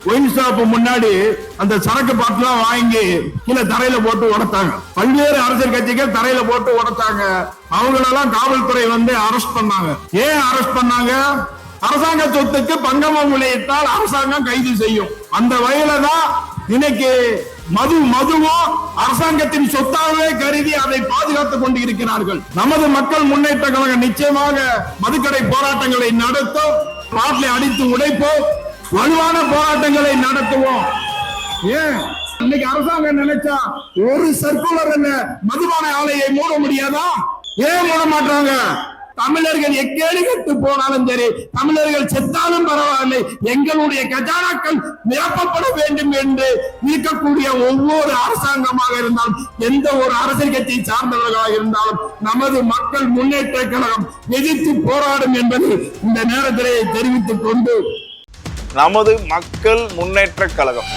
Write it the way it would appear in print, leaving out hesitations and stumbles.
Wine shop முன்னாடி அந்த சரக்கு பாட்டிலாம் வாங்கி கீழே தரையில போட்டு உடைத்தாங்க. பல்வேறு அரசியல் கட்சிகள் தரையில போட்டு உடைத்தாங்க. அவங்களெல்லாம் காவல்துறை வந்து அரெஸ்ட் பண்ணாங்க. ஏன் அரெஸ்ட் பண்ணாங்க? அரசாங்க சொத்துக்கு பங்கமம் விளைவித்தால் அரசாங்கம் கைது செய்யும். அந்த வகையில தான் இன்னைக்கு மதுவும் அரசாங்கத்தின் சொத்தாகவே கருதி அதை பாதுகாத்துக் கொண்டு இருக்கிறார்கள். நமது மக்கள் முன்னேற்ற கழகம் நிச்சயமாக மதுக்கடை போராட்டங்களை நடத்தும், பாட்டிலை அடித்து உடைப்போம், வலுவான போராட்டங்களை நடத்துவோம். ஏன் இன்னைக்கு அரசாங்கம் நினைச்சா ஒரு சர்க்குலர் மதுபான ஆலையை மூட முடியாதா? ஏன் மூட மாட்டாங்க? தமிழர்கள் எக்கேடு கட்டு போனாலும் சரி, தமிழர்கள் செத்தாலும் பரவாயில்லை, எங்களுடைய கஜானாக்கள் நிரப்பப்பட வேண்டும் என்று இருக்கக்கூடிய ஒவ்வொரு அரசாங்கமாக இருந்தாலும், எந்த ஒரு அரசியல் கட்சியை சார்ந்தவர்களாக இருந்தாலும் நமது மக்கள் முன்னேற்ற கழகம் எதிர்த்து போராடும் என்பதை இந்த நேரத்திலே தெரிவித்துக் கொண்டு நமது மக்கள் முன்னேற்ற கழகம்